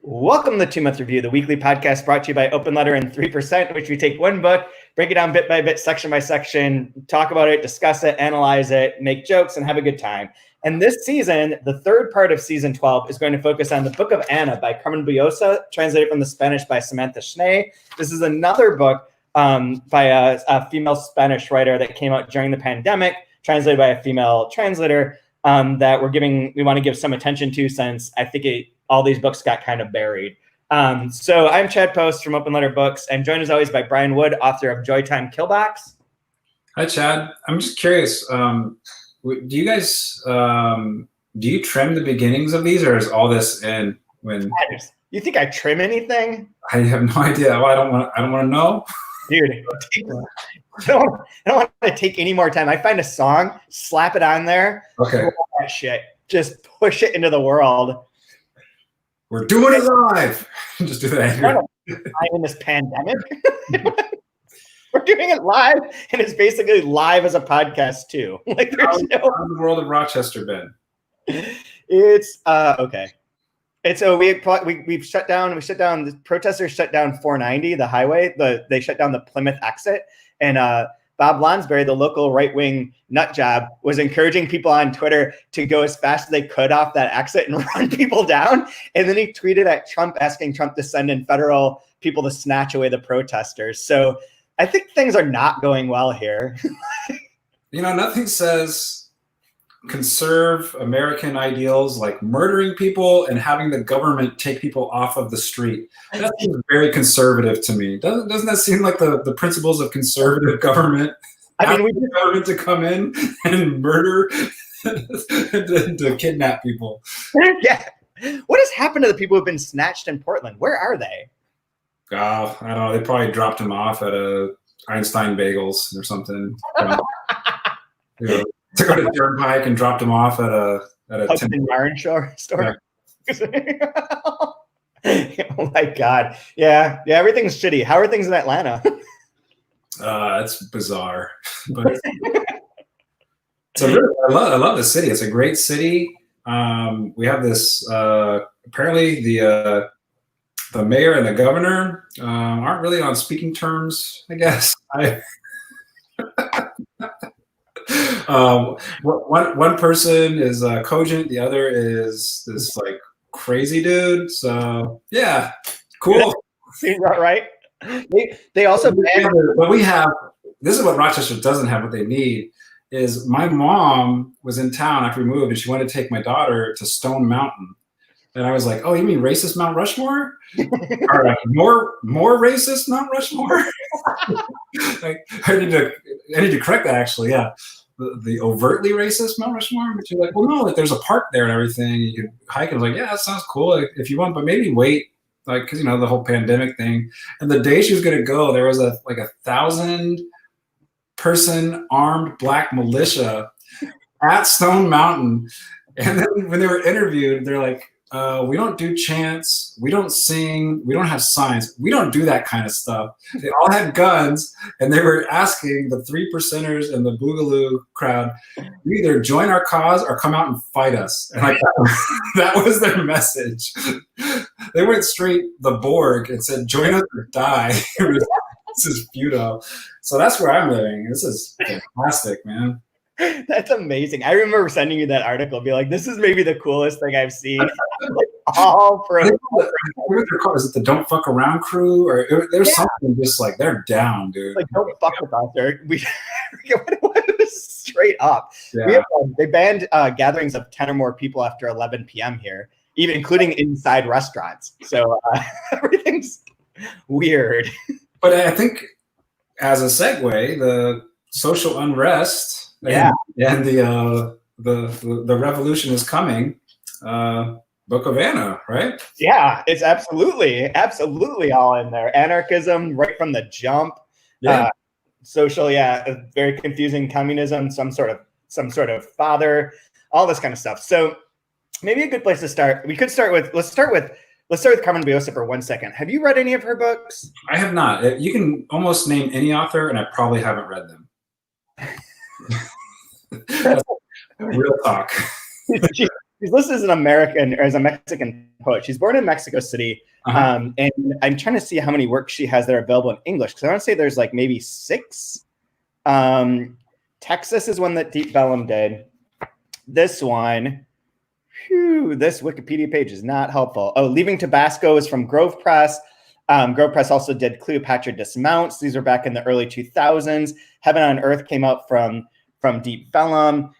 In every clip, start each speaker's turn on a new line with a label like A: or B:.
A: Welcome to the 2 Month Review, the weekly podcast brought to you by Open Letter and 3%, in which we take one book, break it down bit by bit, section by section, talk about it, discuss it, analyze it, make jokes, and have a good time. And this season, the third part of season 12 is going to focus on the Book of Anna by Carmen Bujosa, translated from the Spanish by Samantha Schnee. This is another book by a female Spanish writer that came out during the pandemic, translated by a female translator, that we want to give some attention to, since I think all these books got kind of buried. So I'm Chad Post from Open Letter Books. I'm joined as always by Brian Wood, author of Joytime Killbox.
B: Hi, Chad. I'm just curious, do you guys, do you trim the beginnings of these, or is all this in when?
A: You think I trim anything?
B: I have no idea. Well, I don't want to know.
A: Dude, I don't want to take any more time. I find a song, slap it on there.
B: Okay.
A: That shit. Just push it into the world.
B: We're doing it live. Just do that.
A: In this pandemic. We're doing it live, and it's basically live as a podcast too. Like,
B: how's the world of Rochester been?
A: It's okay. And so we've shut down. The protesters shut down 490, the highway. They shut down the Plymouth exit, and Bob Lonsberry, the local right-wing nut job, was encouraging people on Twitter to go as fast as they could off that exit and run people down. And then he tweeted at Trump, asking Trump to send in federal people to snatch away the protesters. So I think things are not going well here.
B: Nothing says conserve American ideals like murdering people and having the government take people off of the street. That seems very conservative to me. Doesn't that seem like the principles of conservative government?
A: I mean,
B: we need the government to come in and murder to kidnap people.
A: Yeah. What has happened to the people who've been snatched in Portland? Where are they?
B: I don't know. They probably dropped them off at a Einstein Bagels or something. Took out a turnpike and dropped them off at a
A: Hudson Yarn store.
B: Yeah.
A: Oh my God. Yeah, everything's shitty. How are things in Atlanta?
B: It's bizarre. But I love the city. It's a great city. We have this apparently the mayor and the governor aren't really on speaking terms, I guess. One person is cogent, the other is this like crazy dude. So yeah, cool.
A: Seems about right. They also
B: but we have, this is what Rochester doesn't have. What they need is, my mom was in town after we moved, and she wanted to take my daughter to Stone Mountain. And I was like, "Oh, you mean racist Mount Rushmore? All right, more racist Mount Rushmore." Like, I need to correct that, actually. Yeah, the overtly racist Mount Rushmore. But you're like, well, no, like there's a park there and everything. You can hike. And I was like, yeah, that sounds cool if you want, but maybe wait, like, because the whole pandemic thing. And the day she was gonna go, there was a 1,000-person armed black militia at Stone Mountain. And then when they were interviewed, they're like, we don't do chants, we don't sing, we don't have signs, we don't do that kind of stuff. They all had guns, and they were asking the 3%ers and the Boogaloo crowd, you either join our cause or come out and fight us. And that was their message. They went straight the Borg and said, join us or die. This is futile. So that's where I'm living. This is fantastic, man.
A: That's amazing. I remember sending you that article, be like, this is maybe the coolest thing I've seen. All for
B: is it the Don't Fuck Around crew? Or there's something just like, they're down, dude.
A: Like, don't fuck with us. It was straight up.
B: Yeah.
A: They banned gatherings of 10 or more people after 11 p.m. here, even including inside restaurants. So everything's weird.
B: But I think, as a segue, the social unrest and the revolution is coming. Book of Anna, right?
A: Yeah, it's absolutely all in there. Anarchism right from the jump.
B: Yeah.
A: Social, very confusing. Communism, some sort of father, all this kind of stuff. So maybe a good place to start. We could start with let's start with Carmen Bujosa for 1 second. Have you read any of her books?
B: I have not. You can almost name any author, and I probably haven't read them. Real talk.
A: she's listed as an American or as a Mexican poet. She's born in Mexico City. And I'm trying to see how many works she has that are available in English, because I want to say there's like maybe 6. Texas is one that Deep Vellum did. This one, this Wikipedia page is not helpful. Oh, Leaving Tabasco is from Grove Press. Grove Press also did Cleopatra Dismounts. These are back in the early 2000s. Heaven on Earth came out from Deep Vellum.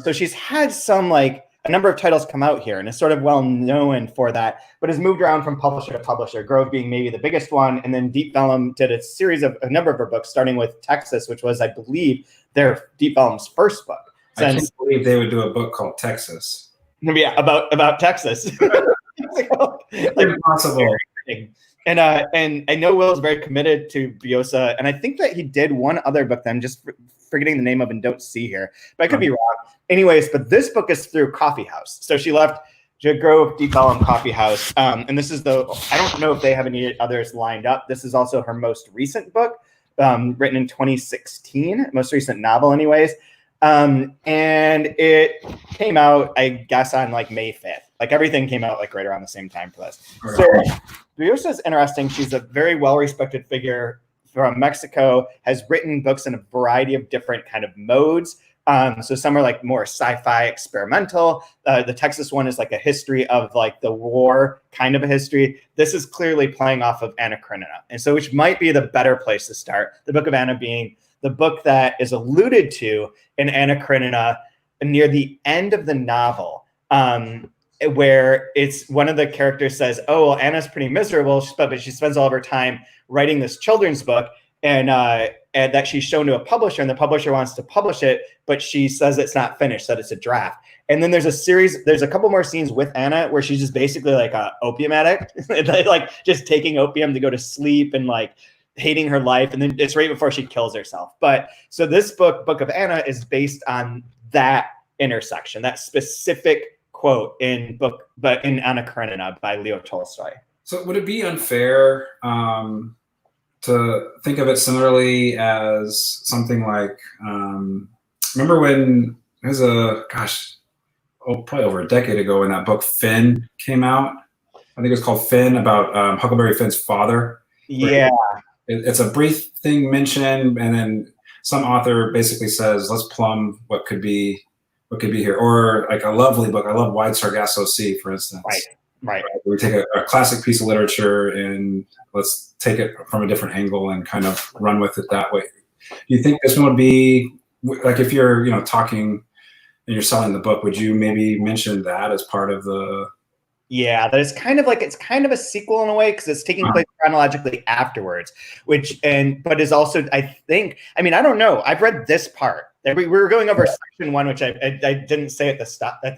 A: So she's had some, like, a number of titles come out here and is sort of well known for that, but has moved around from publisher to publisher, Grove being maybe the biggest one. And then Deep Vellum did a series of a number of her books, starting with Texas, which was, I believe, their Deep Vellum's first book.
B: I can't believe they would do a book called Texas.
A: Yeah, about Texas.
B: Impossible.
A: And I know Will is very committed to Biosa, and I think that he did one other book that I'm just forgetting the name of and don't see here, but I could be wrong. Anyways, but this book is through Coffee House. So she left Grove, Deep Vellum, Coffee House, and this is I don't know if they have any others lined up. This is also her most recent book, written in 2016, most recent novel, anyways. And it came out, I guess, on like May 5th. Like everything came out like right around the same time for this. So Biosa is interesting. She's a very well-respected figure from Mexico, has written books in a variety of different kind of modes. So some are like more sci-fi experimental. The Texas one is like a history of like the war, kind of a history. This is clearly playing off of Anna Karenina. And so which might be the better place to start. The Book of Anna being the book that is alluded to in Anna Karenina near the end of the novel, where it's one of the characters says, oh, well, Anna's pretty miserable, but she spends all of her time writing this children's book, and that she's shown to a publisher, and the publisher wants to publish it, but she says it's not finished, that it's a draft. And then there's a couple more scenes with Anna where she's just basically like a opium addict, like just taking opium to go to sleep and like hating her life. And then it's right before she kills herself. But so this Book of Anna is based on that intersection, that specific quote in Anna Karenina by Leo Tolstoy.
B: So would it be unfair to think of it similarly as something like, remember when it was probably over a decade ago when that book Finn came out? I think it was called Finn, about Huckleberry Finn's father.
A: Yeah.
B: It's a brief thing mentioned, and then some author basically says, let's plumb what could be here. Or like a lovely book. I love Wide Sargasso Sea, for instance.
A: Right.
B: We take a classic piece of literature and let's take it from a different angle and kind of run with it that way. Do you think this one would be, like, if you're, talking and you're selling the book, would you maybe mention that as part of the...
A: Yeah, that is kind of like, it's kind of a sequel in a way, because it's taking place chronologically afterwards, but is also, I don't know. I've read this part. We were going over section 1, which I didn't say at the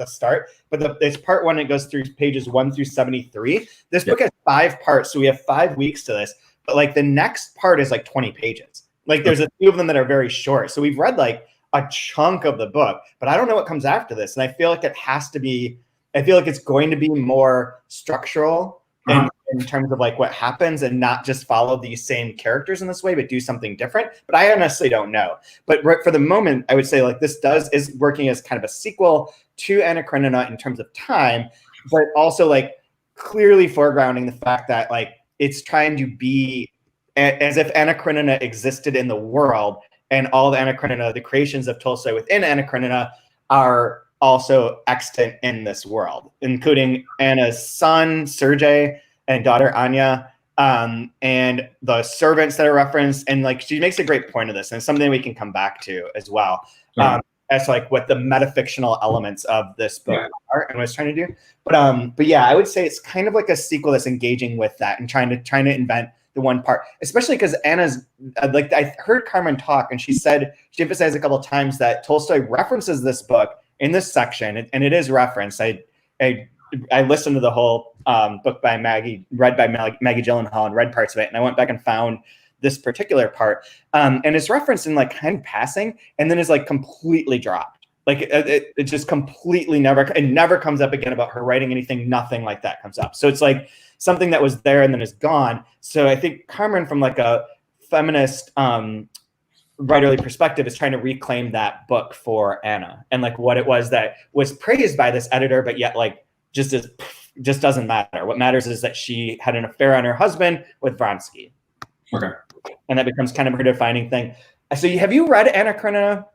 A: start, but it's part 1. It goes through pages 1 through 73. This book has 5 parts, so we have 5 weeks to this. But like the next part is like 20 pages. Like there's a few of them that are very short. So we've read like a chunk of the book, but I don't know what comes after this. And I feel like it's going to be more structural in terms of like what happens, and not just follow these same characters in this way, but do something different. But I honestly don't know. But for the moment, I would say like this is working as kind of a sequel to Anna Karenina in terms of time, but also like clearly foregrounding the fact that like it's trying to be as if Anna Karenina existed in the world, and all of Anna Karenina, the creations of Tolstoy within Anna Karenina, are also extant in this world, including Anna's son, Sergei, and daughter, Anya, and the servants that are referenced. And like, she makes a great point of this, and it's something we can come back to as well, as like what the metafictional elements of this book are and what it's trying to do. But yeah, I would say it's kind of like a sequel that's engaging with that and trying to invent the one part, especially because Anna's like, I heard Carmen talk, and she emphasized a couple of times that Tolstoy references this book in this section, and it is referenced. I listened to the whole book read by Maggie Gyllenhaal, and read parts of it, and I went back and found this particular part, and it's referenced in like kind of passing, and then is like completely dropped. Like it just completely never comes up again about her writing anything. Nothing like that comes up. So it's like something that was there and then is gone. So I think Carmen, from like a feminist writerly perspective is trying to reclaim that book for Anna and like what it was that was praised by this editor, but yet like just doesn't matter. What matters is that she had an affair on her husband with Vronsky.
B: Okay.
A: And that becomes kind of her defining thing. So have you read Anna Karenina?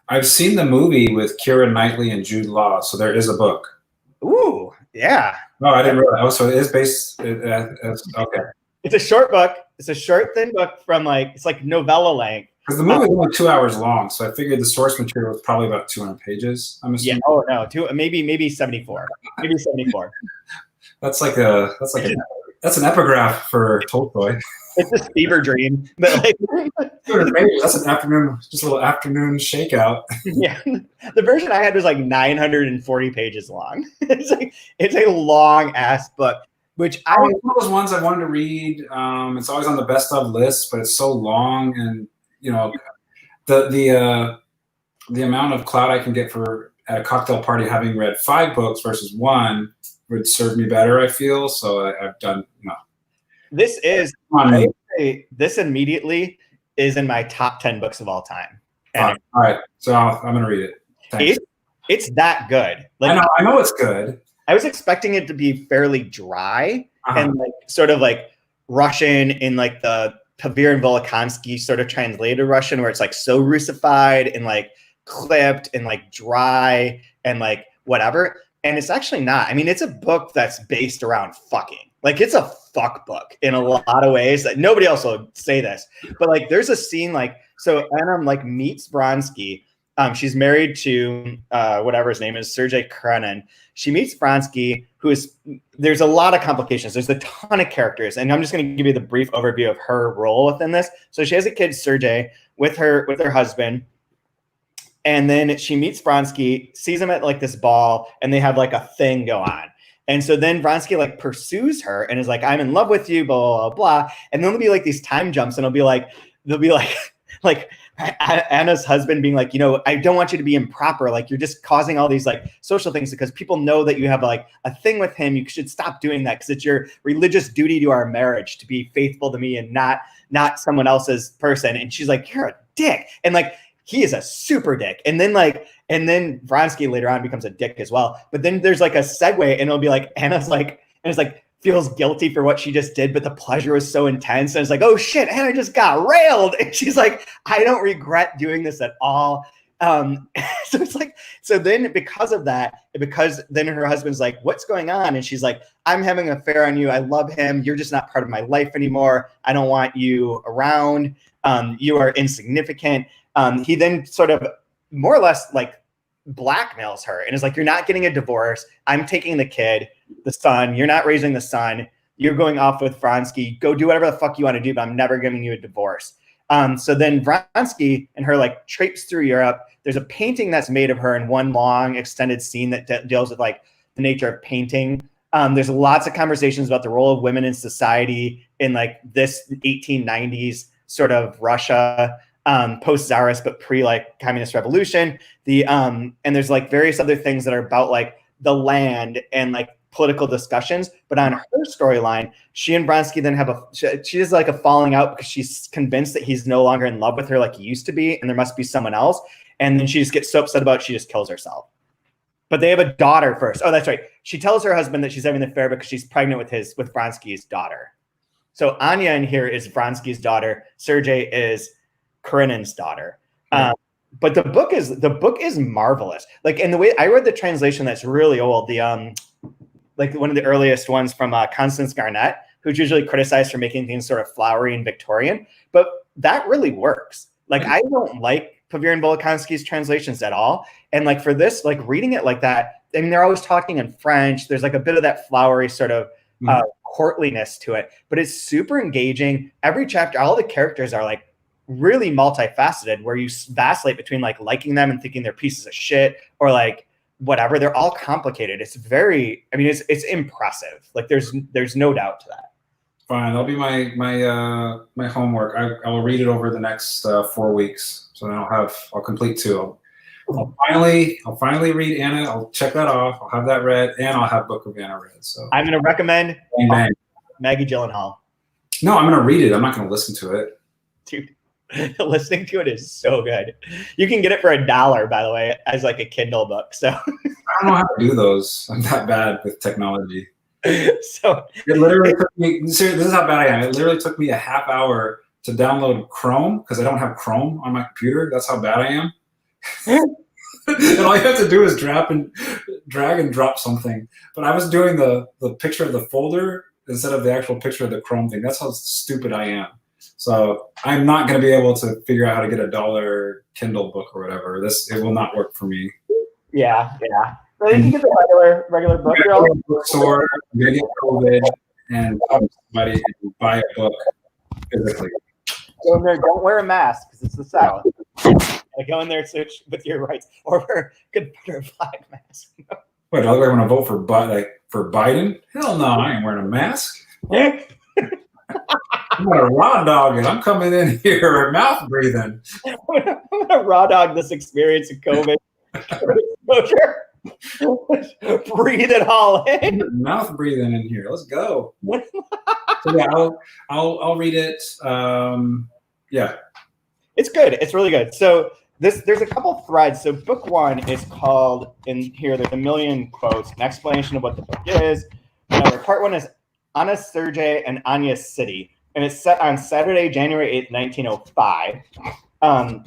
B: I've seen the movie with Keira Knightley and Jude Law, so there is a book.
A: Ooh, yeah.
B: Oh, I didn't realize. Oh, so it is based. Okay.
A: It's a short book. It's a short, thin book from like, it's like novella length.
B: Because the movie is only 2 hours long, so I figured the source material was probably about 200 pages. I'm assuming.
A: Yeah. Oh no, maybe 74. Maybe 74.
B: That's an epigraph for Tolstoy.
A: It's a fever dream. But like,
B: 200 pages. That's an afternoon, just a little afternoon shakeout.
A: Yeah. The version I had was like 940 pages long. It's a long ass book, which
B: It's one of those ones I wanted to read. It's always on the best of list, but it's so long, and you know, the amount of clout I can get for at a cocktail party having read 5 books versus 1 would serve me better, I feel. So I've done,
A: this immediately is in my top 10 books of all time. And
B: all right. So I'm going to read it. Thanks.
A: It's that good. Like
B: I know it's good.
A: I was expecting it to be fairly dry and like sort of like Russian in like the Pavir and Volokhonsky sort of translated Russian, where it's like so Russified and like clipped and like dry and like whatever. And it's actually not. I mean, it's a book that's based around fucking. Like it's a fuck book in a lot of ways. That nobody else will say this, but like there's a scene like, so Anna like meets Vronsky. She's married to whatever his name is, Sergei Karenin. She meets Vronsky, there's a lot of complications. There's a ton of characters, and I'm just going to give you the brief overview of her role within this. So she has a kid, Sergei, with her husband, and then she meets Vronsky, sees him at like this ball, and they have like a thing go on. And so then Vronsky like pursues her and is like, I'm in love with you, blah, blah, blah. And then there'll be like these time jumps, and they'll be like like Anna's husband being like, I don't want you to be improper. Like you're just causing all these like social things because people know that you have like a thing with him. You should stop doing that because it's your religious duty to our marriage to be faithful to me and not someone else's person. And she's like, you're a dick. And like, he is a super dick. And then Vronsky later on becomes a dick as well. But then there's like a segue, and it'll be like, Anna's like, and it's like, feels guilty for what she just did, but the pleasure was so intense. And it's like, oh shit, Anna just got railed. And she's like, I don't regret doing this at all. So it's like, so then because of that, because then her husband's like, what's going on? And she's like, I'm having an affair on you. I love him. You're just not part of my life anymore. I don't want you around. You are insignificant. He then sort of more or less like blackmails her and is like, you're not getting a divorce. I'm taking the kid, the son. You're not raising the son. You're going off with Vronsky. Go do whatever the fuck you want to do, but I'm never giving you a divorce. So then Vronsky and her like traipse through Europe. There's a painting that's made of her in one long extended scene that deals with like the nature of painting. There's lots of conversations about the role of women in society in like this 1890s sort of Russia, post-Tsarist, but pre like communist revolution. And there's like various other things that are about like the land and like political discussions. But on her storyline, she and Vronsky then have she has like a falling out because she's convinced that he's no longer in love with her like he used to be, and there must be someone else. And then she just gets so upset about it, she just kills herself. But they have a daughter first. Oh, that's right. She tells her husband that she's having an affair because she's pregnant with Vronsky's daughter. So Anya in here is Vronsky's daughter. Sergei is Karenin's daughter. But the book is marvelous. Like, in the way I read the translation that's really old, the like one of the earliest ones from Constance Garnett, who's usually criticized for making things sort of flowery and Victorian, but that really works. Like, I don't like Pavir and Volokhonsky's translations at all. And like for this, like reading it like that, I mean, they're always talking in French. There's like a bit of that flowery sort of courtliness to it, but it's super engaging. Every chapter, all the characters are like really multifaceted, where you vacillate between like liking them and thinking they're pieces of shit or like whatever. They're all complicated. It's very, I mean, it's impressive. Like there's no doubt to that.
B: Fine, that'll be my homework. I will read it over the next 4 weeks, so then I'll complete 2. I'll finally read Anna. I'll check that off. I'll have that read, and I'll have Book of Anna read. So
A: I'm going to recommend
B: bang, bang.
A: Maggie Gyllenhaal.
B: No, I'm going to read it. I'm not going to listen to it.
A: Dude, Listening to it is so good. You can get it for $1, by the way, as like a Kindle book. So
B: I don't know how to do those. I'm that bad with technology.
A: so
B: It literally took me. Seriously, this is how bad I am. It literally took me a half hour to download Chrome because I don't have Chrome on my computer. That's how bad I am. And all you have to do is drag and drop something. But I was doing the picture of the folder instead of the actual picture of the Chrome thing. That's how stupid I am. So I'm not going to be able to figure out how to get $1 Kindle book or whatever. It will not work for me.
A: Yeah. Well, you can get the regular book.
B: I'm going to go to a bookstore, I'm going to get COVID, and talk to somebody and buy a book physically.
A: Go in there, don't wear a mask because it's the South. Go in there with your rights, or wear a flag mask.
B: Wait, do I want to vote for Biden? Hell no, I ain't wearing a mask. I'm gonna raw dog it. I'm coming in here mouth breathing.
A: I'm gonna raw dog this experience of COVID exposure. Breathe it all in.
B: Mouth breathing in here. Let's go. So yeah, I'll read it. Yeah,
A: it's good. It's really good. So there's a couple threads. So book one is called, in here there's a million quotes, an explanation of what the book is. Part one is Anna Sergei and Anya City, and it's set on Saturday, January 8th, 1905.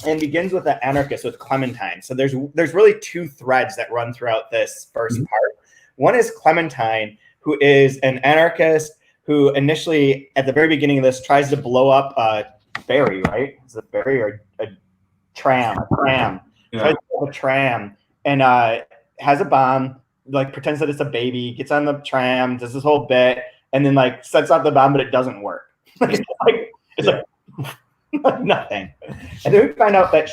A: And begins with the anarchist with Clementine. So there's really two threads that run throughout this first part. One is Clementine, who is an anarchist who initially, at the very beginning of this, tries to blow up a ferry, right? Is it a ferry or a tram? A tram.
B: Yeah.
A: Tries to blow up a tram and has a bomb, like pretends that it's a baby, gets on the tram, does this whole bit, and then like sets off the bomb, but it doesn't work. It's like nothing. And then we find out that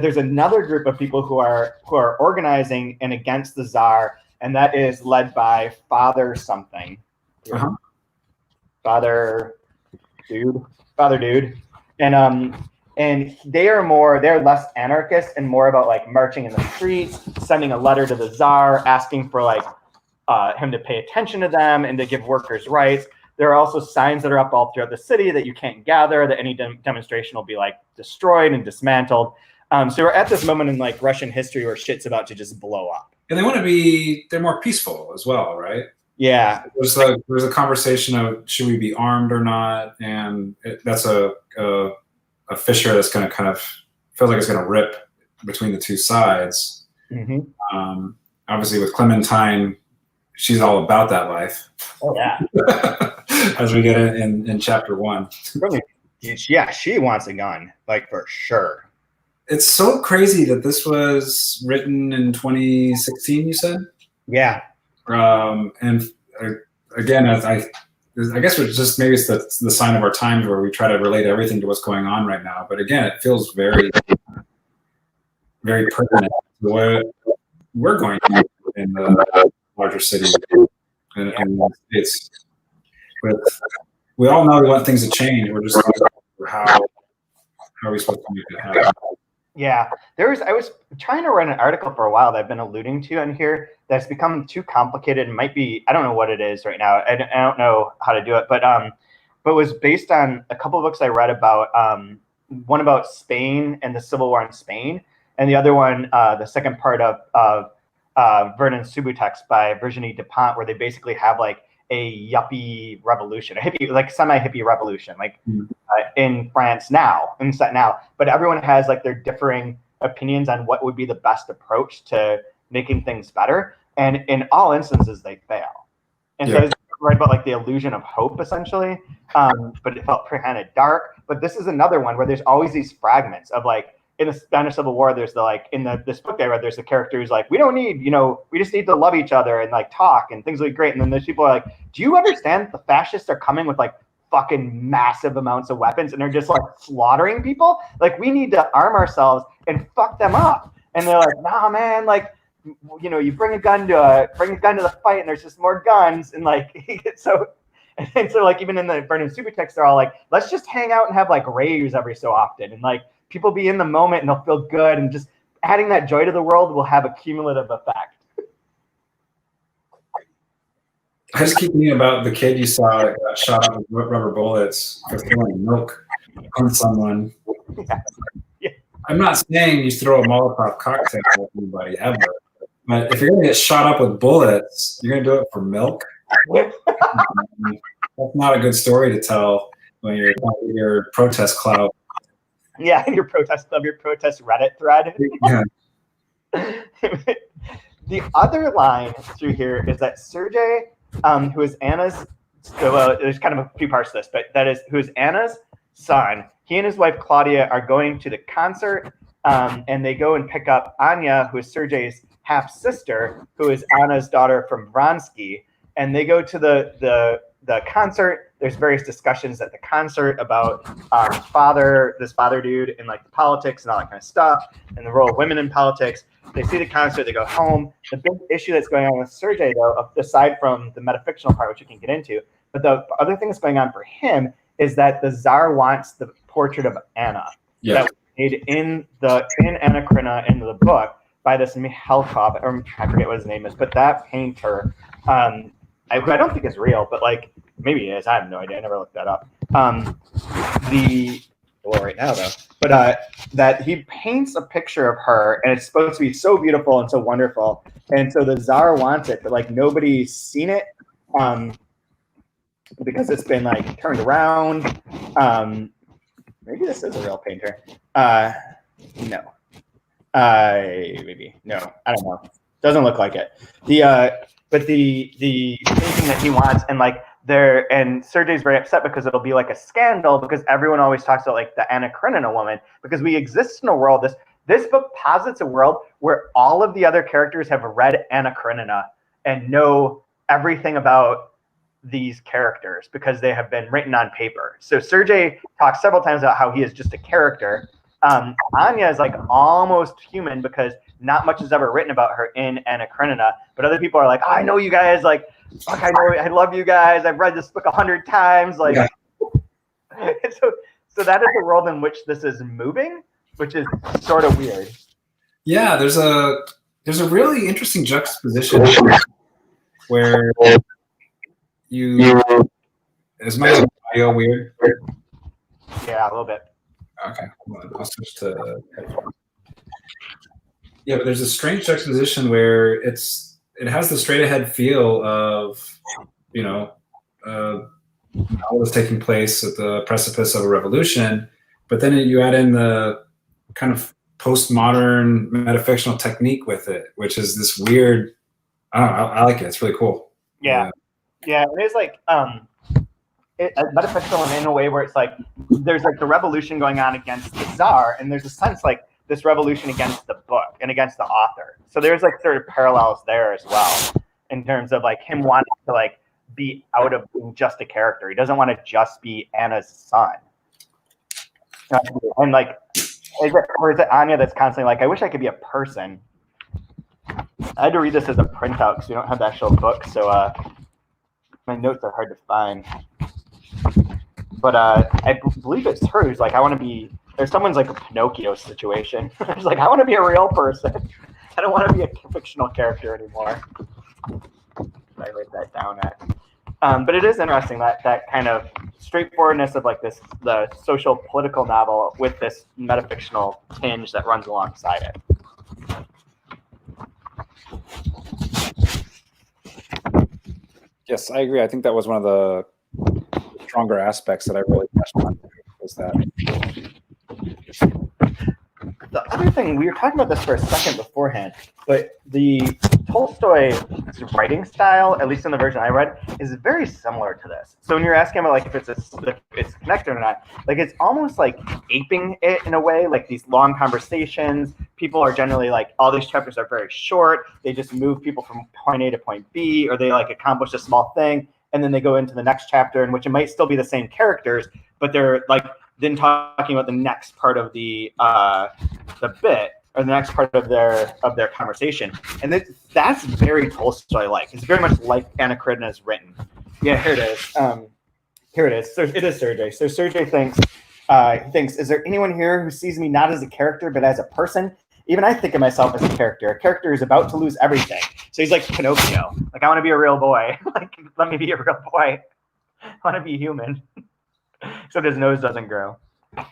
A: there's another group of people who are organizing and against the Tsar, and that is led by Father something.
B: Uh-huh.
A: Father Dude. And they're less anarchist and more about like marching in the streets, sending a letter to the Tsar, asking for like him to pay attention to them and to give workers' rights. There are also signs that are up all throughout the city that you can't gather, that any demonstration will be like destroyed and dismantled. So we're at this moment in like Russian history where shit's about to just blow up.
B: And they're more peaceful as well, right?
A: Yeah.
B: There's a conversation of should we be armed or not, and that's a fissure that's going to kind of feels like it's going to rip between the two sides.
A: Mm-hmm.
B: Obviously, with Clementine, she's all about that life.
A: Oh yeah.
B: As we get in chapter 1.
A: Yeah, she wants a gun, like for sure.
B: It's so crazy that this was written in 2016. You said.
A: Yeah.
B: And again, I guess maybe it's the sign of our times where we try to relate everything to what's going on right now. But again, it feels very, very pertinent to what we're going through in the larger city and the States. But we all know we want things to change. We're just looking for how are we supposed to make it happen?
A: Yeah, I was trying to write an article for a while that I've been alluding to on here that's become too complicated and might be, I don't know what it is right now. I don't know how to do it, but it was based on a couple of books I read about, one about Spain and the Civil War in Spain, and the other one, the second part of Vernon Subutex by Virginie Despentes, where they basically have like a yuppie revolution, semi-hippie revolution, in France now, but everyone has like their differing opinions on what would be the best approach to making things better, and in all instances they fail. And so I was right about like the illusion of hope essentially, but it felt kind of dark. But this is another one where there's always these fragments of like, in the Spanish Civil War, there's this book I read, there's a character who's like, we don't need, we just need to love each other and like talk and things will be great. And then there's people are like, do you understand the fascists are coming with like fucking massive amounts of weapons and they're just like slaughtering people? Like, we need to arm ourselves and fuck them up. And they're like, nah, man, like, you bring a gun to the fight and there's just more guns. And like, so like even in the Vernon Subutex, they're all like, let's just hang out and have like raves every so often. And like, people be in the moment and they'll feel good, and just adding that joy to the world will have a cumulative effect.
B: I just keep thinking about the kid you saw that got shot with rubber bullets for stealing milk. on someone.
A: Yeah.
B: I'm not saying you throw a Molotov cocktail at anybody ever, but if you're gonna get shot up with bullets, you're gonna do it for milk. That's not a good story to tell when you're your protest cloud.
A: Yeah, your protest club, your protest Reddit thread.
B: Yeah.
A: The other line through here is that Sergei, who is Anna's, well, there's kind of a few parts to this, but that is who is Anna's son. He and his wife Claudia are going to the concert, and they go and pick up Anya, who is Sergei's half sister, who is Anna's daughter from Vronsky, and they go to the concert. There's various discussions at the concert about this father dude and like the politics and all that kind of stuff, and the role of women in politics. They see the concert, they go home. The big issue that's going on with Sergei, though, aside from the metafictional part, which we can get into, but the other thing that's going on for him is that the Tsar wants the portrait of Anna that was made in Anna Karenina in the book by this Mikhalkov, or I forget what his name is, but that painter, I don't think it's real, but like maybe it is. I have no idea. I never looked that up. Right now though, but that he paints a picture of her, and it's supposed to be so beautiful and so wonderful, and so the Tsar wants it, but like nobody's seen it, because it's been like turned around. Maybe this is a real painter. No. Maybe no. I don't know. Doesn't look like it. But the painting that he wants, and Sergei's very upset because it'll be like a scandal, because everyone always talks about like the Anna Karenina woman, because we exist in a world. This book posits a world where all of the other characters have read Anna Karenina and know everything about these characters because they have been written on paper. So Sergei talks several times about how he is just a character. Anya is like almost human because not much is ever written about her in Anna Karenina, but other people are like, oh, I know you guys, like, fuck, I love you guys. I've read this book 100 times. Like, yeah. so that is the world in which this is moving, which is sort of weird.
B: Yeah, there's a really interesting juxtaposition where is my audio weird?
A: Yeah, a little bit.
B: Okay, hold on. I'll switch to headphones. Yeah, but there's a strange juxtaposition where it has the straight ahead feel of, all is taking place at the precipice of a revolution, but then you add in the kind of postmodern metafictional technique with it, which is this weird. I don't know. I like it. It's really cool.
A: Yeah, it is like metafictional in a way where it's like there's like the revolution going on against the Tsar, and there's a sense like this revolution against the book and against the author. So there's like sort of parallels there as well in terms of like him wanting to like be out of being just a character. He doesn't want to just be Anna's son. And like, is it Anya that's constantly like, I wish I could be a person. I had to read this as a printout because we don't have the actual book, so my notes are hard to find. But I believe it's her who's like, I want to be. There's someone's like a Pinocchio situation. It's like, I want to be a real person. I don't want to be a fictional character anymore. I write that down at. But it is interesting that kind of straightforwardness of like the social political novel with this metafictional tinge that runs alongside it.
C: Yes, I agree. I think that was one of the stronger aspects that I really touched on, was that.
A: The other thing, we were talking about this for a second beforehand, but the Tolstoy writing style, at least in the version I read, is very similar to this. So when you're asking about like if it's connected or not, like it's almost like aping it in a way, like these long conversations. People are generally like, all these chapters are very short. They just move people from point A to point B, or they like accomplish a small thing, and then they go into the next chapter in which it might still be the same characters, but they're like then talking about the next part of the bit, or the next part of their conversation, and that's very Tolstoy-like. It's very much like Anna Karenina is written. Yeah, here it is. Here it is. So it is Sergei. So Sergei thinks, is there anyone here who sees me not as a character but as a person? Even I think of myself as a character. A character is about to lose everything. So he's like Pinocchio. Like, I want to be a real boy. Like, let me be a real boy. I want to be human. So his nose doesn't grow.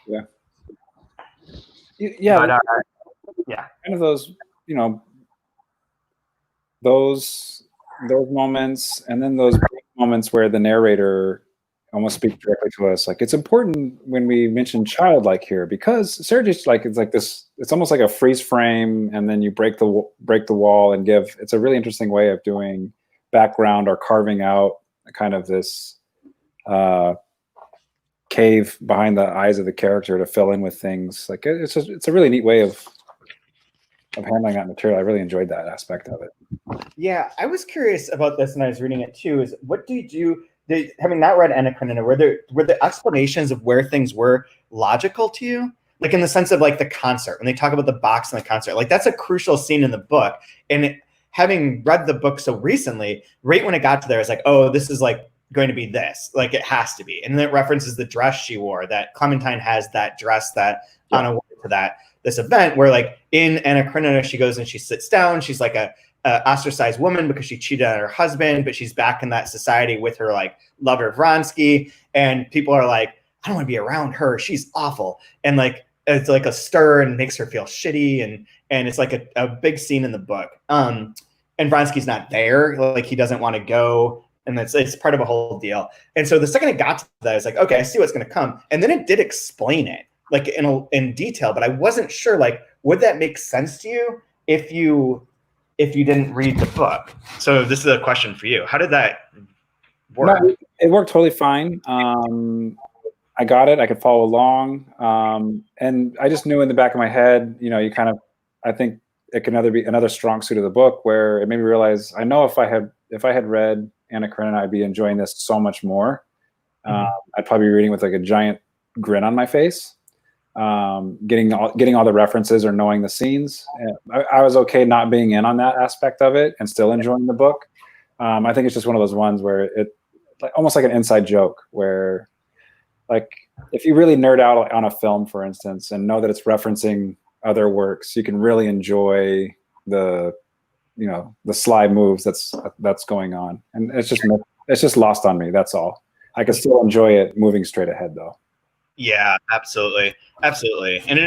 C: Yeah,
A: But, yeah.
C: kind of those, those moments, and then those moments where the narrator almost speaks directly to us. Like, it's important when we mention childlike here, because Sergei's like, it's like this, it's almost like a freeze frame, and then you break the wall and give. It's a really interesting way of doing background or carving out kind of this cave behind the eyes of the character to fill in with things. Like, it's a really neat way of handling that material. I really enjoyed that aspect of it.
A: Yeah, I was curious about this when I was reading it too. Is what did you, having not read Anna Karenina, were the explanations of where things were logical to you? Like, in the sense of like the concert, when they talk about the box and the concert, like that's a crucial scene in the book. And having read the book so recently, right when it got to there, it's like, oh, this is like going to be this, like it has to be. And then it references the dress she wore, that Clementine has that dress that Anna wore to this event, where like in Anna Karenina, she goes and she sits down. She's like a ostracized woman because she cheated on her husband, but she's back in that society with her like lover Vronsky, and people are like, I don't want to be around her. She's awful. And like, it's like a stir and makes her feel shitty. And it's like a big scene in the book. And Vronsky's not there. Like, he doesn't want to go. And it's part of a whole deal. And so the second it got to that, I was like, okay, I see what's going to come. And then it did explain it like in detail, but I wasn't sure, like, would that make sense to you if you didn't read the book? So this is a question for you. How did that work?
C: No, it worked totally fine. I got it. I could follow along. And I just knew in the back of my head, you kind of, I think it can be another strong suit of the book, where it made me realize, I know if I had read Anna Karenina, I'd be enjoying this so much more. I'd probably be reading with like a giant grin on my face, getting all the references or knowing the scenes. I was okay not being in on that aspect of it and still enjoying the book. I think it's just one of those ones where it like almost like an inside joke, where like if you really nerd out on a film, for instance, and know that it's referencing other works, you can really enjoy the sly moves that's going on. And it's just lost on me. That's all. I can still enjoy it moving straight ahead though.
A: Yeah, absolutely. And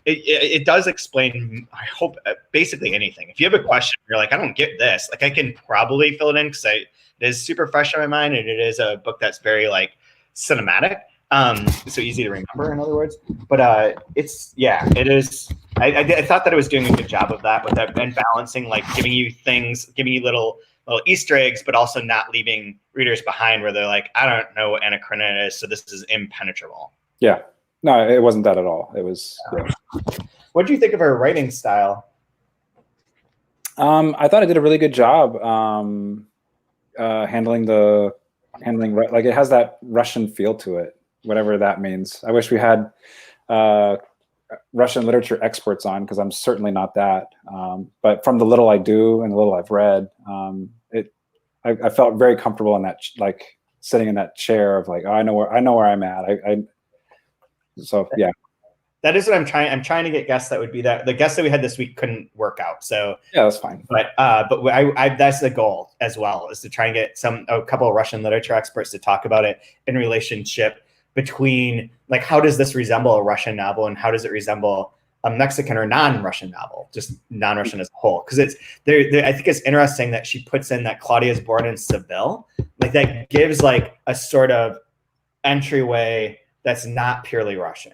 A: it does explain, I hope, basically anything. If you have a question, you're like, I don't get this, like I can probably fill it in, because it is super fresh on my mind, and it is a book that's very like cinematic. So easy to remember, in other words. But it is. I thought that it was doing a good job of that, with that, and balancing, like giving you little Easter eggs, but also not leaving readers behind where they're like, I don't know what Anna Karenina is, so this is impenetrable.
C: Yeah, no, it wasn't that at all. It was. Yeah.
A: What do you think of her writing style?
C: I thought I did a really good job handling like, it has that Russian feel to it, whatever that means. I wish we had Russian literature experts on, because I'm certainly not that. But from the little I do and the little I've read, I felt very comfortable in that, like sitting in that chair of like, oh, I know where I'm at. So yeah.
A: That is what I'm trying to get guests that would be that. The guests that we had this week couldn't work out. So
C: yeah, that's fine.
A: But I that's the goal as well, is to try and get a couple of Russian literature experts to talk about it in relationship between, like, how does this resemble a Russian novel, and how does it resemble a Mexican or non-Russian novel, just non-Russian as a whole? Because it's I think it's interesting that she puts in that Claudia is born in Seville, like that gives like a sort of entryway that's not purely Russian.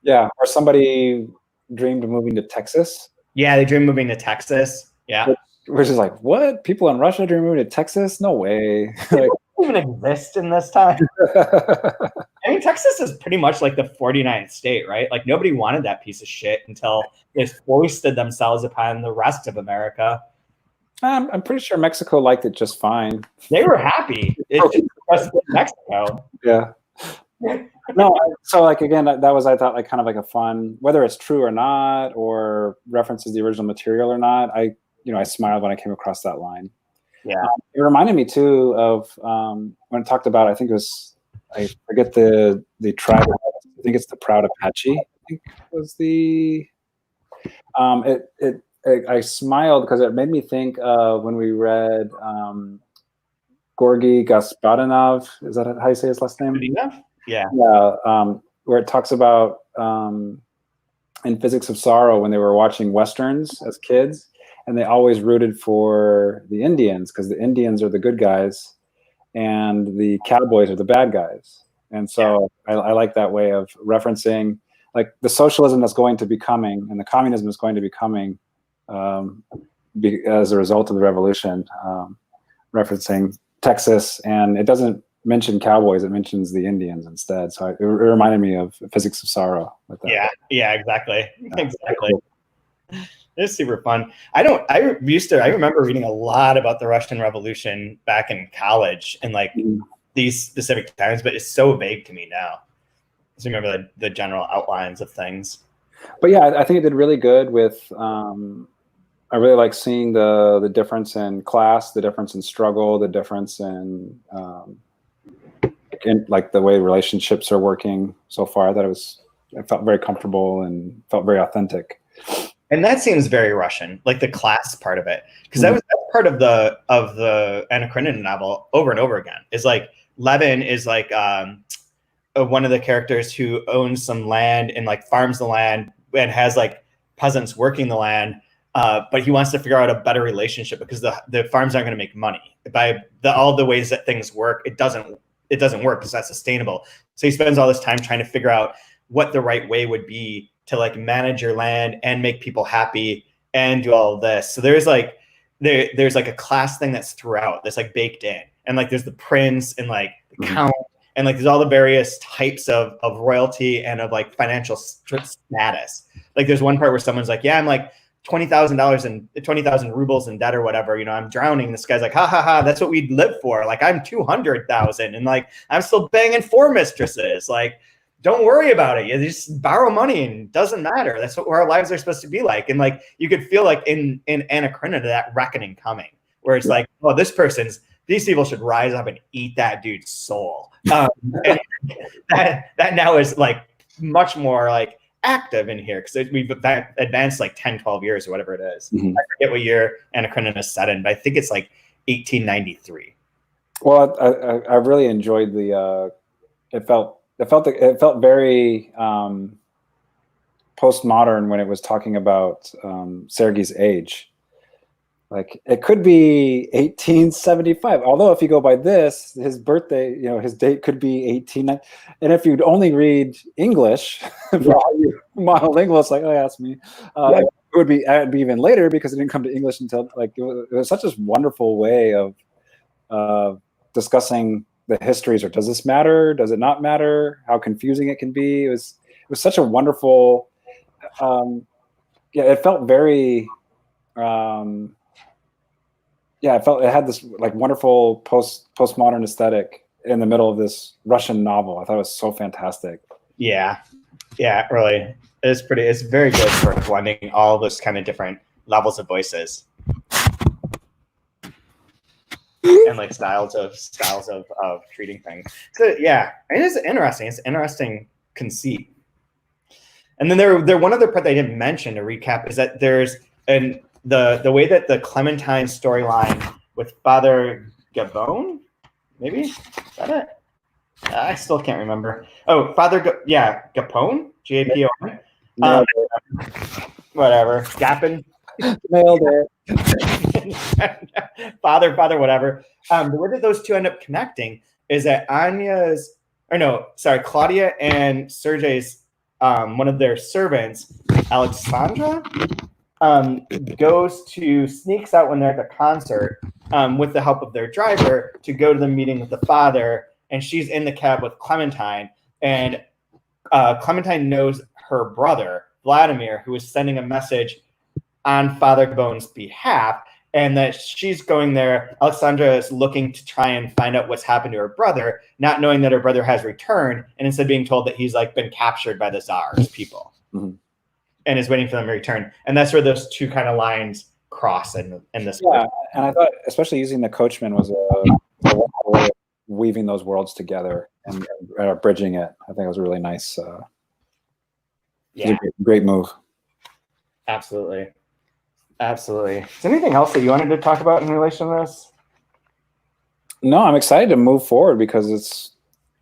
C: Yeah, or somebody dreamed of moving to Texas.
A: Yeah, they dream of moving to Texas. Yeah,
C: which is like, what? People in Russia dream of moving to Texas? No way. Like,
A: even exist in this time. I mean, Texas is pretty much like the 49th state, right? Like, nobody wanted that piece of shit until they foisted themselves upon the rest of America.
C: I'm pretty sure Mexico liked it just fine.
A: They were happy. It's just Mexico.
C: Yeah. No, so like, again, that was, I thought, like kind of like a fun, whether it's true or not, or references the original material or not. I smiled when I came across that line.
A: Yeah.
C: It reminded me too of when it talked about, I think it was, I forget the tribe. I think it's the Proud Apache. I think was the. I smiled because it made me think of when we read Gorgy Gasparinov. Is that how you say his last name?
A: Yeah.
C: Yeah. where it talks about in Physics of Sorrow when they were watching westerns as kids, and they always rooted for the Indians because the Indians are the good guys and the cowboys are the bad guys. And so I like that way of referencing like the socialism that's going to be coming and the communism is going to be coming as a result of the revolution, referencing Texas, and it doesn't mention cowboys, it mentions the Indians instead. So it reminded me of Physics of Sorrow with that.
A: Yeah, exactly. It's super fun. I remember reading a lot about the Russian Revolution back in college and like these specific times, but it's so vague to me now. I just remember the general outlines of things.
C: But yeah, I think it did really good with I really like seeing the difference in class, the difference in struggle, the difference in like the way relationships are working so far. I felt very comfortable and felt very authentic.
A: And that seems very Russian, like the class part of it, because that's part of the Anna Karenina novel over and over again. Is like Levin is like one of the characters who owns some land and like farms the land and has like peasants working the land, but he wants to figure out a better relationship because the farms aren't going to make money by all the ways that things work. It doesn't work. It's not sustainable. So he spends all this time trying to figure out what the right way would be to like manage your land and make people happy and do all of this. So there's like a class thing that's throughout that's like baked in, and like there's the prince and like the count and like there's all the various types of royalty and of like financial status. Like there's one part where someone's like, yeah, I'm like $20,000 and 20,000 rubles in debt or whatever, I'm drowning. This guy's like, ha ha ha, that's what we'd live for. Like I'm 200,000 and like I'm still banging 4 mistresses. Like, don't worry about it. You just borrow money and it doesn't matter. That's what our lives are supposed to be like. And like you could feel like in Anna Karenina that reckoning coming, where it's like, oh, these people should rise up and eat that dude's soul. And that now is like much more like active in here because we've advanced like 10, 12 years or whatever it is. I forget what year Anna Karenina is set in, but I think it's like 1893.
C: Well, I really enjoyed it felt very postmodern when it was talking about Sergei's age. Like it could be 1875. Although if you go by this, his birthday, his date could be 18. And if you'd only read English, monolingual, like, oh, yeah, that's me. It would be even later because it didn't come to English until like it was such a wonderful way of discussing the histories. Or does this matter? Does it not matter? How confusing it can be. It was such a wonderful. It felt very. It had this like wonderful postmodern aesthetic in the middle of this Russian novel. I thought it was so fantastic.
A: Yeah, really, it's very good for blending all those kind of different levels of voices and like styles of treating things. So yeah, it is interesting. It's an interesting conceit. And then there one other part that I didn't mention to recap is that there's the way that the Clementine storyline with Father Gabon, maybe is that it? I still can't remember. Oh, Father Gapone, Gapon. Whatever, Gapon.
C: Nailed it.
A: Father, whatever. The way that those two end up connecting is that Claudia and Sergei's one of their servants, Alexandra, sneaks out when they're at the concert with the help of their driver to go to the meeting with the father, and she's in the cab with Clementine, and Clementine knows her brother, Vladimir, who is sending a message on Father Gabone's behalf, and that she's going there. Alexandra is looking to try and find out what's happened to her brother, not knowing that her brother has returned, and instead being told that he's like been captured by the Tsar's people. And is waiting for them to return. And that's where those two kind of lines cross in this book.
C: And I thought especially using the coachman was a way of weaving those worlds together and bridging it. I think it was a really nice great move.
A: Absolutely. Is there anything else that you wanted to talk about in relation to this?
C: No, I'm excited to move forward because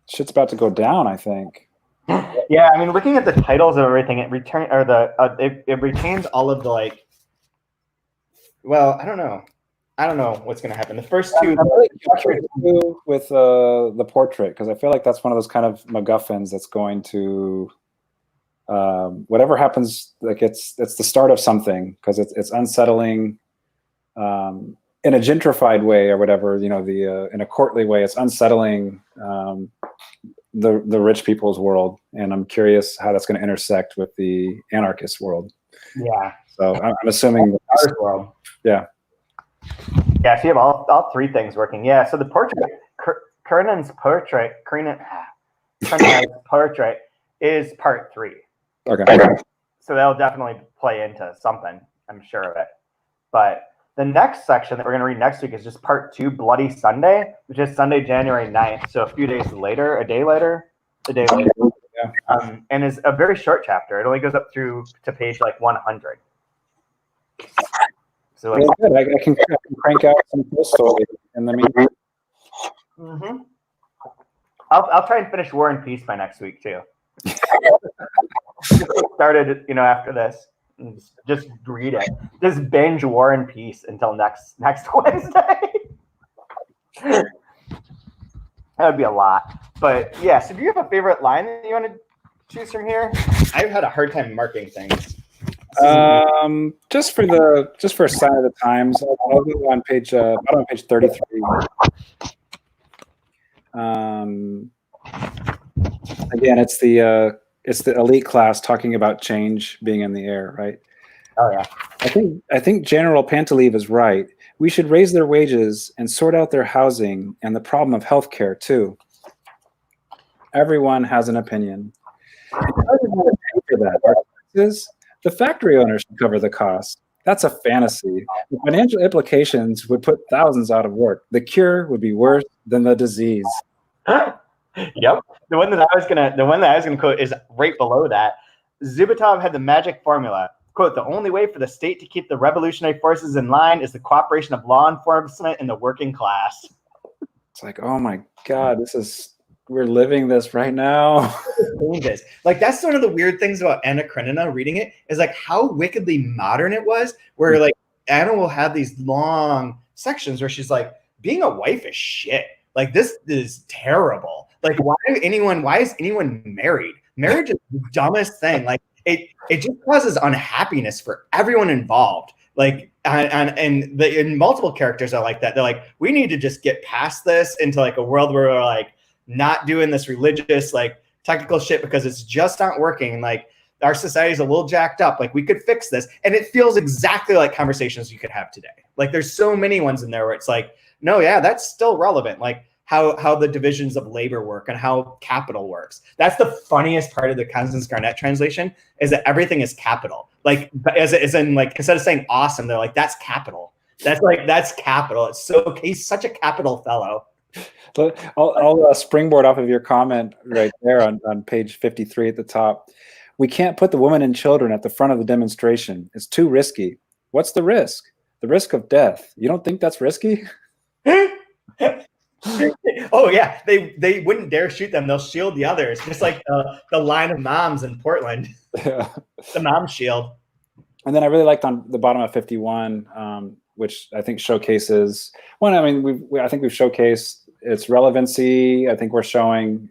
C: shit's about to go down, I think.
A: Yeah, I mean, looking at the titles of everything, it retains all of the like. Well, I don't know. I don't know what's going to happen. The first two,
C: I'm really curious too with the portrait, because I feel like that's one of those kind of MacGuffins that's going to whatever happens. Like it's the start of something, because it's unsettling in a gentrified way or whatever. You know, the in a courtly way, it's unsettling the rich people's world, and I'm curious how that's going to intersect with the anarchist world.
A: yeah,
C: So I'm assuming
A: artist world.
C: Yeah.
A: Yeah, so you have all three things working. Yeah, so the portrait, Karenin's portrait is part 3.
C: Okay.
A: So that'll definitely play into something, I'm sure of it. But the next section that we're going to read next week is just part 2, Bloody Sunday, which is Sunday, January 9th. So a day later.
C: Yeah.
A: And is a very short chapter. It only goes up through to page like 100. So like,
C: Well, good. I can crank out some full story in the meantime.
A: mm-hmm. I'll try and finish War and Peace by next week too. Started, after this, just read it. Just binge War and Peace until next Wednesday. That would be a lot. But yeah, so do you have a favorite line that you want to choose from here? I've had a hard time marking things.
C: Just for a sign of the times, I'll go on page 33. Again, it's the elite class talking about change being in the air, right?
A: Oh yeah.
C: I think General Pantalev is right. We should raise their wages and sort out their housing and the problem of healthcare too. Everyone has an opinion. For that, the factory owners should cover the cost. That's a fantasy. The financial implications would put thousands out of work. The cure would be worse than the disease.
A: Yep. The one that I was gonna quote is right below that. Zubitov had the magic formula. Quote, the only way for the state to keep the revolutionary forces in line is the cooperation of law enforcement and the working class.
C: It's like, oh my God, we're living this right now.
A: Like, that's one of the weird things about Anna Karenina reading it, is like how wickedly modern it was, where like Anna will have these long sections where she's like, being a wife is shit. Like, this is terrible. Like, why is anyone married? Marriage is the dumbest thing. Like, it just causes unhappiness for everyone involved. Like, and multiple characters are like that. They're like, we need to just get past this into like a world where we're like not doing this religious, like technical shit, because it's just not working. Like, our society's a little jacked up. Like, we could fix this. And it feels exactly like conversations you could have today. Like, there's so many ones in there where it's like, no, yeah, that's still relevant. Like, how the divisions of labor work and how capital works. That's the funniest part of the Constance Garnett translation, is that everything is capital. Like, as in, like, instead of saying awesome, they're like, that's capital. That's capital. He's such a capital fellow.
C: But I'll springboard off of your comment right there on page 53 at the top. We can't put the women and children at the front of the demonstration. It's too risky. What's the risk? The risk of death. You don't think that's risky?
A: Oh yeah, they wouldn't dare shoot them. They'll shield the others, just like the line of moms in Portland.
C: Yeah.
A: The mom shield.
C: And then I really liked on the bottom of 51, which I think showcases one. I mean, I think we've showcased its relevancy. I think we're showing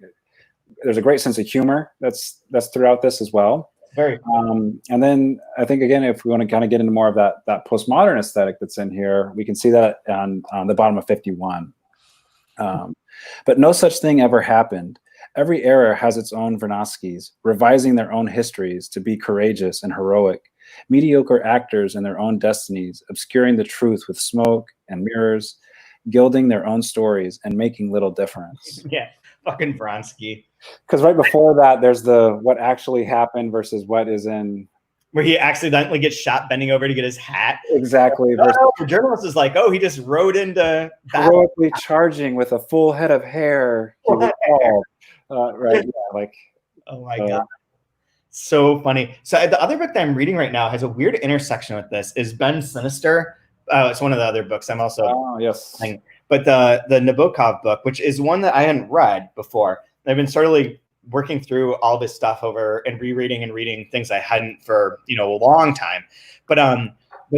C: there's a great sense of humor that's throughout this as well.
A: Very
C: and then I think, again, if we want to kind of get into more of that postmodern aesthetic that's in here, we can see that on the bottom of 51. But no such thing ever happened. Every era has its own Vernowskis, revising their own histories to be courageous and heroic, mediocre actors in their own destinies, obscuring the truth with smoke and mirrors, gilding their own stories and making little difference.
A: Yeah, fucking Vronsky.
C: Because right before that, there's the what actually happened versus what is in.
A: Where he accidentally gets shot bending over to get his hat.
C: Exactly.
A: The journalist is like, oh, he just rode into
C: heroically charging with a full head of hair. Right. Yeah, like.
A: Oh my God. So funny. So the other book that I'm reading right now has a weird intersection with this, is Ben Sinister. It's one of the other books I'm also.
C: Oh, yes.
A: But the Nabokov book, which is one that I hadn't read before. I've been sort of like working through all this stuff over and rereading and reading things I hadn't for, a long time. But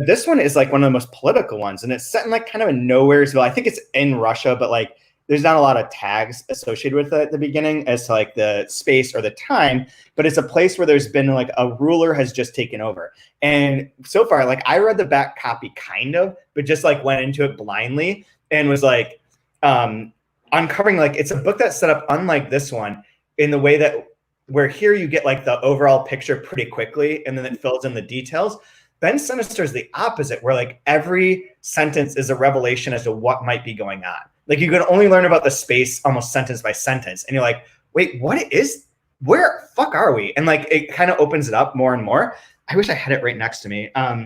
A: this one is like one of the most political ones, and it's set in like kind of a nowheresville. I think it's in Russia, but like there's not a lot of tags associated with it at the beginning as to like the space or the time, but it's a place where there's been like a ruler has just taken over. And so far, like I read the back copy kind of, but just like went into it blindly and was like uncovering, like it's a book that's set up unlike this one in the way that where here you get like the overall picture pretty quickly and then it fills in the details. Ben Sinister is the opposite, where like every sentence is a revelation as to what might be going on. Like you can only learn about the space almost sentence by sentence. And you're like, wait, where fuck are we? And like, it kind of opens it up more and more. I wish I had it right next to me.
C: That's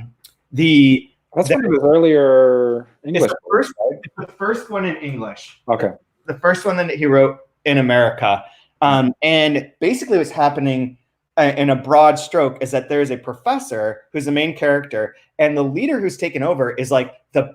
C: one of his earlier English.
A: It's the first one in English.
C: Okay.
A: The first one that he wrote in America. And basically what's happening in a broad stroke is that there's a professor who's the main character, and the leader who's taken over is like the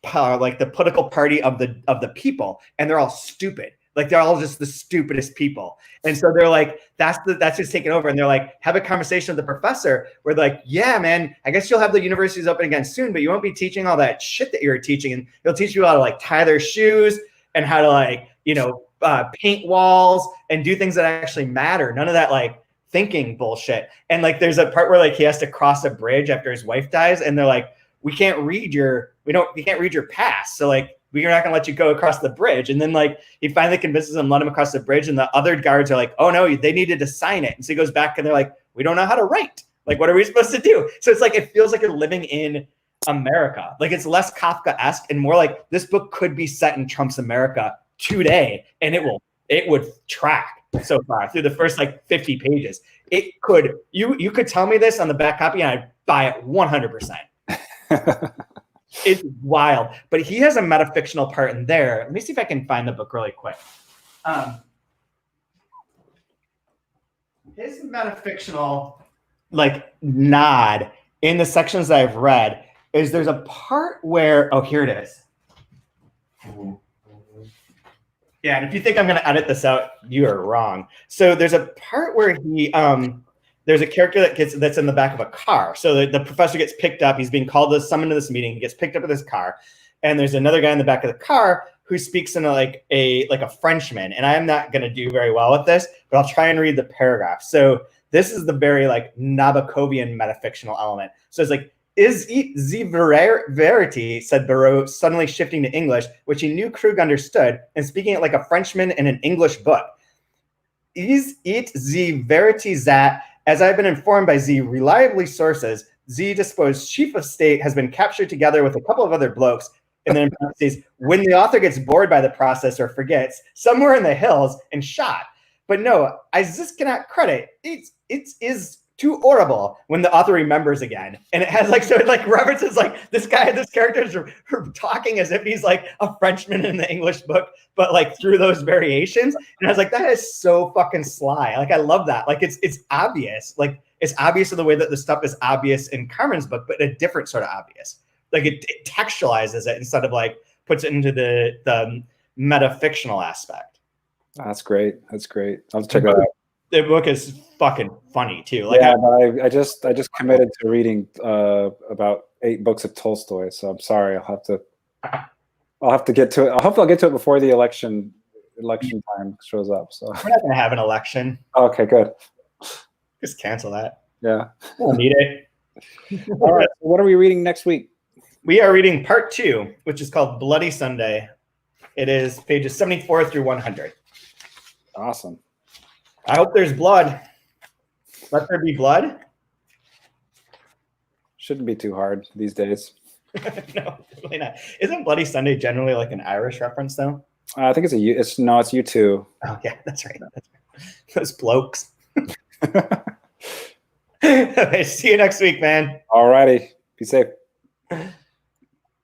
A: political party of the people, and they're all stupid. Like they're all just the stupidest people. And so they're like, that's who's taking over. And they're like, have a conversation with the professor where they're like, yeah, man, I guess you'll have the universities open again soon, but you won't be teaching all that shit that you're teaching. And he'll teach you how to like tie their shoes and how to like, paint walls and do things that actually matter. None of that like thinking bullshit. And like, there's a part where like he has to cross a bridge after his wife dies. And they're like, we can't read your past. So like, we're not gonna let you go across the bridge. And then like, he finally convinces them, let him across the bridge. And the other guards are like, oh no, they needed to sign it. And so he goes back and they're like, we don't know how to write. Like, what are we supposed to do? So it's like, it feels like you're living in America. Like it's less Kafka-esque and more like this book could be set in Trump's America today, and it would track so far through the first like 50 pages. It could, you could tell me this on the back copy and I'd buy it 100%. It's wild, but he has a metafictional part in there. Let me see if I can find the book really quick. His metafictional like nod in the sections that I've read is there's a part where, oh, here it is. Yeah, and if you think I'm going to edit this out, you are wrong. So there's a part where he, there's a character that's in the back of a car. So the professor gets picked up. He's being summoned to this meeting. He gets picked up with his car, and there's another guy in the back of the car who speaks in a Frenchman. And I am not going to do very well with this, but I'll try and read the paragraph. So this is the very like Nabokovian metafictional element. So it's like, is it the verity, said Barreau, suddenly shifting to English, which he knew Krug understood, and speaking it like a Frenchman in an English book. Is it the verity that, as I've been informed by the reliably sources, the disposed chief of state has been captured together with a couple of other blokes, and then in parentheses, when the author gets bored by the process or forgets, somewhere in the hills and shot. But no, I just cannot credit. It is too horrible when the author remembers again. And it has like, so it like references like this character is talking as if he's like a Frenchman in the English book, but like through those variations. And I was like, that is so fucking sly. Like, I love that. Like it's obvious. Like it's obvious in the way that the stuff is obvious in Carmen's book, but a different sort of obvious. Like it textualizes it instead of like puts it into the metafictional aspect.
C: That's great. That's great. I'll check that out.
A: The book is fucking funny too. Like,
C: yeah, I just committed to reading about 8 books of Tolstoy. So I'm sorry. I'll have to get to it. I hope I'll get to it before the election time shows up. So
A: we're not gonna have an election.
C: Okay, good.
A: Just cancel that.
C: Yeah.
A: We'll need it.
C: All right. So what are we reading next week?
A: We are reading part 2, which is called Bloody Sunday. It is pages 74 through 100.
C: Awesome.
A: I hope there's blood. Let there be blood.
C: Shouldn't be too hard these days.
A: No, really not. Isn't Bloody Sunday generally like an Irish reference though?
C: I think it's U2.
A: Oh yeah, that's right. Those blokes. Okay, see you next week, man.
C: All righty. Be safe.